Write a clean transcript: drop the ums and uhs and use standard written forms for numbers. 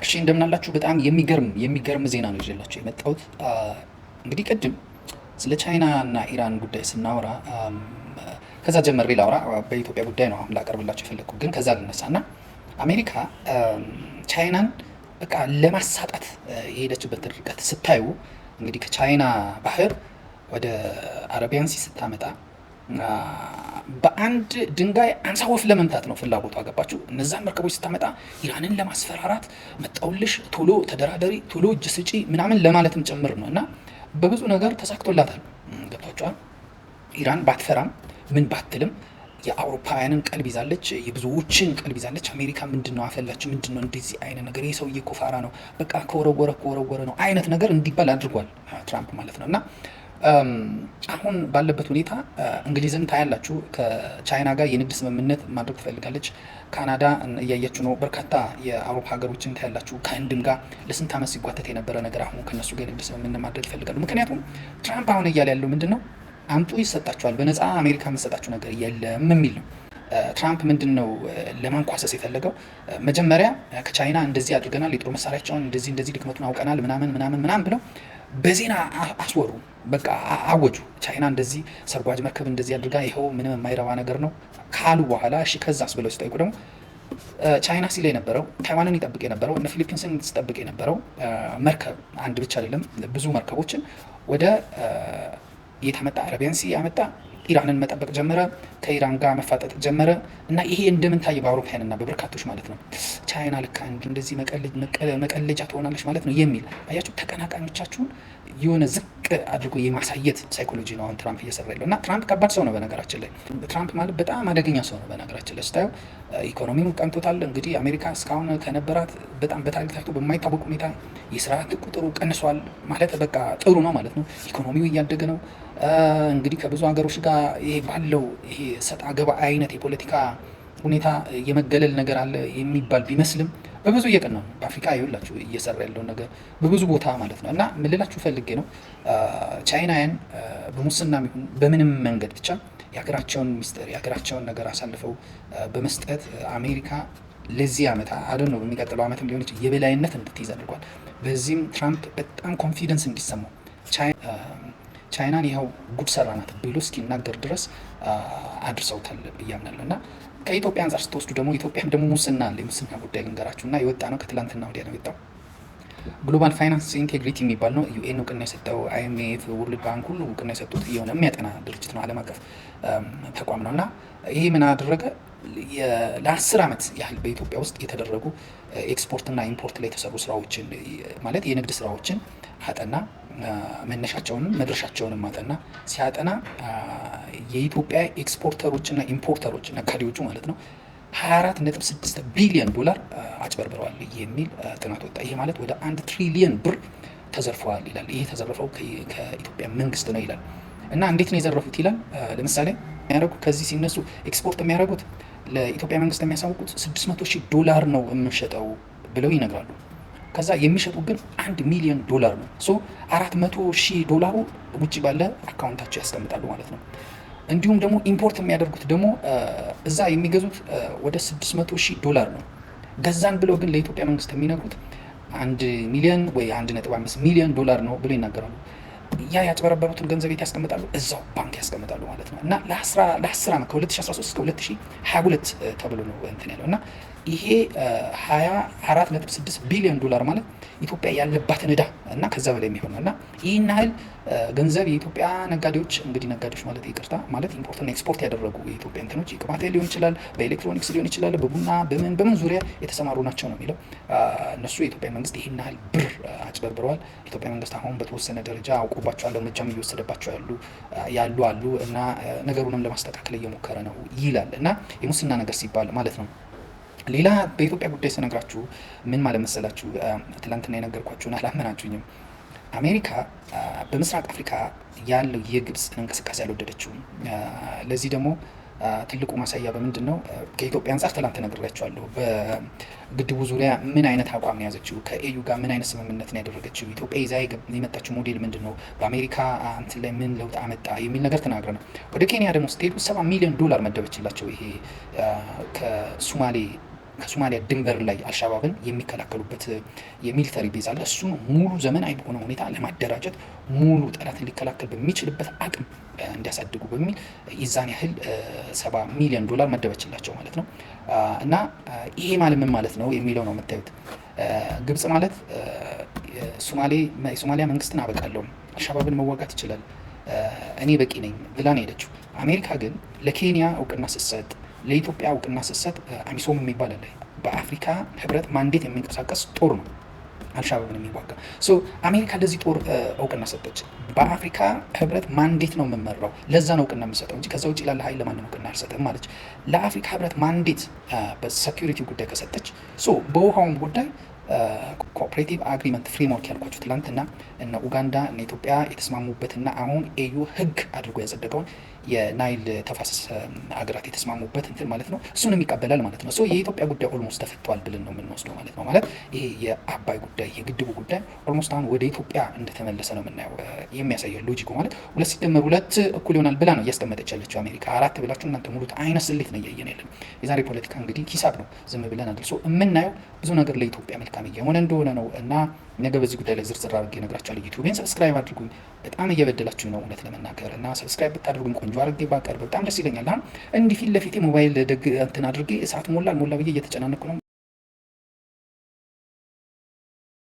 እሺ እንደምናላችሁ በጣም የሚገርም ዜና ነው ይዤላችሁ የመጣሁት። እንግዲህ ቅድም ስለ ቻይና እና ኢራን ጉዳይ ስናወራ ከዛ ጀመሬ ላውራ በኢትዮጵያ ጉዳይ ነው አሁን ላቀርብላችሁ የፈለግኩት። ግን ከዛ ልነሳና አሜሪካ ቻይናን በቃ ለማሳጣት የሄደችበት ርቀት ስታዩ እንግዲህ ከቻይና ባህር ወደ አረቢያን ሲ ስታመጣ በአንድ ድንጋይ 50 ወፍ ለመምታት ነው ፍላጎቱ። አገባችሁ? እነዛን መርከቦች ስታመጣ ኢራንን ለማስፈራራት መጣውልሽ፣ ቶሎ ተደራደሪ፣ ቶሎ እጅ ስጪ ምናምን ለማለትም ጭምር ነው። እና በብዙ ነገር ተሳክቶላታል። ገብቷችኋል? ኢራን ባትፈራም ምን ባትልም የአውሮፓውያንን ቀልብ ይዛለች፣ የብዙዎችን ቀልብ ይዛለች። አሜሪካ ምንድነው አፈላች፣ ምንድነው እንደዚህ አይነት ነገር፣ ይህ ሰውዬ እኮ ፋራ ነው፣ በቃ ከወረወረ ነው አይነት ነገር እንዲባል አድርጓል ትራምፕ ማለት ነው። እና አሁን ባለበት ሁኔታ እንግሊዝን ታያላችሁ ከቻይና ጋር የንግድ ስምምነት ማድረግ ትፈልጋለች። ካናዳ እያያችሁ ነው። በርካታ የአውሮፓ ሀገሮችን ታያላችሁ። ከህንድም ጋር ለስንት ዓመት ሲጓተት የነበረ ነገር አሁን ከነሱ ጋር የንግድ ስምምነት ማድረግ ይፈልጋሉ። ምክንያቱም ትራምፕ አሁን እያለ ያለው ምንድን ነው? አምጡ ይሰጣችኋል፣ በነፃ አሜሪካ የምትሰጣችሁ ነገር የለም የሚል ነው። ትራምፕ ምንድን ነው ለማንኳሰስ የፈለገው? መጀመሪያ ከቻይና እንደዚህ አድርገናል፣ የጦር መሳሪያቸውን እንደዚህ ድክመቱን አውቀናል ምናምን ብለው በዜና አስወሩ። በቃ አወጁ። ቻይና እንደዚህ ሰርጓጅ መርከብ እንደዚህ አድርጋ ይኸው ምንም የማይረባ ነገር ነው ካሉ በኋላ እሺ ከዛስ ብለው ሲጠይቁ ደግሞ ቻይና ሲል የነበረው ታይዋንን ይጠብቅ የነበረው እነ ፊሊፒንስን ሲጠብቅ የነበረው መርከብ አንድ ብቻ አይደለም፣ ብዙ መርከቦችን ወደ የተመጣ አረቢያን ሲ ያመጣ ኢራንን መጠበቅ ጀመረ። ከኢራን ጋር መፋጠጥ ጀመረ። እና ይሄ እንደምን ታየ በአውሮፓውያን እና በበርካቶች ማለት ነው። ቻይና ልክ እንደዚህ መቀለጃ ትሆናለች ማለት ነው የሚል አያችሁ፣ ተቀናቃኞቻችሁን የሆነ ዝቅ አድርጎ የማሳየት ሳይኮሎጂ ነው አሁን ትራምፕ እየሰራ ያለው። እና ትራምፕ ከባድ ሰው ነው በነገራችን ላይ። ትራምፕ ማለት በጣም አደገኛ ሰው ነው በነገራችን ላይ ስታየው። ኢኮኖሚውን ቀንቶታል። እንግዲህ አሜሪካ እስካሁን ከነበራት በጣም በታሪክ ታይቶ በማይታወቅ ሁኔታ የስራ አጥ ቁጥሩ ቀንሷል ማለት በቃ ጥሩ ነው ማለት ነው። ኢኮኖሚው እያደገ ነው። እንግዲህ ከብዙ ሀገሮች ጋር ይሄ ባለው ይሄ ሰጣ ገባ አይነት የፖለቲካ ሁኔታ የመገለል ነገር አለ የሚባል ቢመስልም በብዙ እየቀና ነው። በአፍሪካ ይኸውላችሁ እየሰራ ያለውን ነገር በብዙ ቦታ ማለት ነው። እና ምን ልላችሁ ፈልጌ ነው ቻይናውያን በሙስና ይሁን በምንም መንገድ ብቻ የሀገራቸውን ሚስጥር የሀገራቸውን ነገር አሳልፈው በመስጠት አሜሪካ ለዚህ ዓመት አይደል ነው በሚቀጥለው ዓመትም ሊሆን ይችላል የበላይነት እንድትይዝ አድርጓል። በዚህም ትራምፕ በጣም ኮንፊደንስ እንዲሰማው ቻይናን ይኸው ጉድ ሰራናት ብሎ እስኪናገር ድረስ አድርሰውታል ብዬ አምናለሁ። እና ከኢትዮጵያ አንጻር ስትወስዱ ደግሞ ኢትዮጵያም ደግሞ ሙስና አለ። የሙስና ጉዳይ ልንገራችሁ እና የወጣ ነው ከትላንትና ወዲያ ነው የወጣው። ግሎባል ፋይናንስ ኢንቴግሪቲ የሚባል ነው። ዩኤን እውቅና የሰጠው አይኤምኤፍ፣ ወርልድ ባንክ ሁሉ እውቅና የሰጡት የሆነ የሚያጠና ድርጅት ነው፣ ዓለም አቀፍ ተቋም ነው። እና ይሄ ምን አደረገ? ለ10 ዓመት ያህል በኢትዮጵያ ውስጥ የተደረጉ ኤክስፖርትና ኢምፖርት ላይ የተሰሩ ስራዎችን ማለት የንግድ ስራዎችን አጠና፣ መነሻቸውንም መድረሻቸውንም አጠና። ሲያጠና የኢትዮጵያ ኤክስፖርተሮችና ኢምፖርተሮች ነጋዴዎቹ ማለት ነው 24.6 ቢሊዮን ዶላር አጭበርብረዋል የሚል ጥናት ወጣ። ይሄ ማለት ወደ 1 ትሪሊየን ብር ተዘርፈዋል ይላል። ይሄ ተዘርፈው ከኢትዮጵያ መንግስት ነው ይላል። እና እንዴት ነው የዘረፉት ይላል። ለምሳሌ የሚያደርጉት ከዚህ ሲነሱ ኤክስፖርት የሚያደርጉት ለኢትዮጵያ መንግስት የሚያሳውቁት 600,000 ዶላር ነው የምንሸጠው ብለው ይነግራሉ። ከዛ የሚሸጡ ግን 1 ሚሊዮን ዶላር ነው። 400,000 ዶላሩ ውጭ ባለ አካውንታቸው ያስቀምጣሉ ማለት ነው። እንዲሁም ደግሞ ኢምፖርት የሚያደርጉት ደግሞ እዛ የሚገዙት ወደ 600,000 ዶላር ነው። ገዛን ብለው ግን ለኢትዮጵያ መንግስት የሚነግሩት 1 ሚሊዮን ወይ 1.5 ሚሊዮን ዶላር ነው ብለው ይናገራሉ። ያ ያጭበረበሩትን ገንዘብ የት ያስቀምጣሉ? እዛው ባንክ ያስቀምጣሉ ማለት ነው። እና ለ10 ዓመት ከ2013 እስከ 2022 ተብሎ ነው እንትን ያለው። እና ይሄ 24.6 ቢሊዮን ዶላር ማለት ኢትዮጵያ ያለባትን ዕዳ እና ከዛ በላይ የሚሆን ነው። እና ይህን ያህል ገንዘብ የኢትዮጵያ ነጋዴዎች እንግዲህ ነጋዴዎች ማለት ይቅርታ ማለት ኢምፖርትና ኤክስፖርት ያደረጉ የኢትዮጵያ እንትኖች የቅባት ሊሆን ይችላል፣ በኤሌክትሮኒክስ ሊሆን ይችላል፣ በቡና በምን ዙሪያ የተሰማሩ ናቸው ነው የሚለው። እነሱ የኢትዮጵያ መንግስት ይህን ያህል ብር አጭበርብረዋል። ኢትዮጵያ መንግስት አሁን በተወሰነ ደረጃ አውቆባቸዋል፣ እርምጃም እየወሰደባቸው ያሉ አሉ እና ነገሩንም ለማስተካከል እየሞከረ ነው ይላል። እና የሙስና ነገር ሲባል ማለት ነው። ሌላ በኢትዮጵያ ጉዳይ ስነግራችሁ ምን ማለት መሰላችሁ? ትላንትና የነገርኳችሁን አላመናችሁኝም። አሜሪካ በምስራቅ አፍሪካ ያለው የግብፅ እንቅስቃሴ አልወደደችውም። ለዚህ ደግሞ ትልቁ ማሳያ በምንድን ነው? ከኢትዮጵያ አንጻር ትላንት ነግሬያችኋለሁ። በግድቡ ዙሪያ ምን አይነት አቋም ነው የያዘችው? ከኤዩ ጋር ምን አይነት ስምምነት ነው ያደረገችው? ኢትዮጵያ ይዛ የመጣችው ሞዴል ምንድን ነው? በአሜሪካ እንትን ላይ ምን ለውጥ አመጣ የሚል ነገር ተናግረ ነው። ወደ ኬንያ ደግሞ ስትሄዱ 7 ሚሊዮን ዶላር መደበችላቸው። ይሄ ከሱማሌ ከሶማሊያ ድንበር ላይ አልሻባብን የሚከላከሉበት የሚሊተሪ ቤዝ አለ። እሱን ሙሉ ዘመናዊ በሆነ ሁኔታ ለማደራጀት ሙሉ ጠላትን ሊከላከል በሚችልበት አቅም እንዲያሳድጉ በሚል የዛን ያህል 70 ሚሊዮን ዶላር መደበችላቸው ማለት ነው። እና ይሄ ማለት ምን ማለት ነው የሚለው ነው የምታዩት። ግብጽ ማለት የሶማሊያ መንግስትን አበቃለሁ፣ አልሻባብን መዋጋት ይችላል፣ እኔ በቂ ነኝ ብላ ነው ሄደችው። አሜሪካ ግን ለኬንያ እውቅና ስትሰጥ፣ ለኢትዮጵያ እውቅና ስትሰጥ አሚሶም የሚባል አለ፣ በአፍሪካ ህብረት ማንዴት የሚንቀሳቀስ ጦር ነው አልሻባብን የሚዋጋ። አሜሪካ ለዚህ ጦር እውቅና ሰጠች። በአፍሪካ ህብረት ማንዴት ነው የምመራው፣ ለዛ ነው እውቅና የምሰጠው እንጂ ከዛ ውጭ ላለ ሀይል ለማንም እውቅና አልሰጥም ማለች። ለአፍሪካ ህብረት ማንዴት በሴኩሪቲ ጉዳይ ከሰጠች፣ በውሃውም ጉዳይ ኮኦፕሬቲቭ አግሪመንት ፍሬምወርክ ያልኳቸው ትላንትና እነ ኡጋንዳ እነ ኢትዮጵያ የተስማሙበትና አሁን ኤዩ ህግ አድርጎ ያጸደቀውን የናይል ተፋሰስ ሀገራት የተስማሙበት እንትን ማለት ነው፣ እሱንም ይቀበላል ማለት ነው። የኢትዮጵያ ጉዳይ ኦልሞስት ተፈቷል ብለን ነው የምንወስደው ማለት ነው። ማለት ይሄ የአባይ ጉዳይ የግድቡ ጉዳይ ኦልሞስት አሁን ወደ ኢትዮጵያ እንደተመለሰ ነው የምናየው። የሚያሳየው ሎጂኩ ማለት 2 = 2 እኩል ይሆናል ብላ ነው እያስቀመጠች ያለችው አሜሪካ። 4 ብላችሁ እናንተ ሙሉት አይነት ስሌት ነው እያየን ያለን። የዛሬ ፖለቲካ እንግዲህ ሂሳብ ነው፣ ዝም ብለን አድርሶ የምናየው ብዙ ነገር ለኢትዮጵያ መልካም እየሆነ እንደሆነ ነው። እና ነገ በዚህ ጉዳይ ላይ ዝርዝር አድርጌ እነግራችኋለሁ። ዩቲዩብን ሰብስክራይብ አድርጉኝ፣ በጣም እየበደላችሁ ነው እውነት ለመናገር እና ሰብስክራይብ ብታደርጉኝ ቆንጆ አድርጌ ባቀርብ በጣም ደስ ይለኛል። እንዲህ ፊት ለፊቴ ሞባይል እንትን አድርጌ እሳት ሞላ ብዬ እየተጨናነኩ ነው።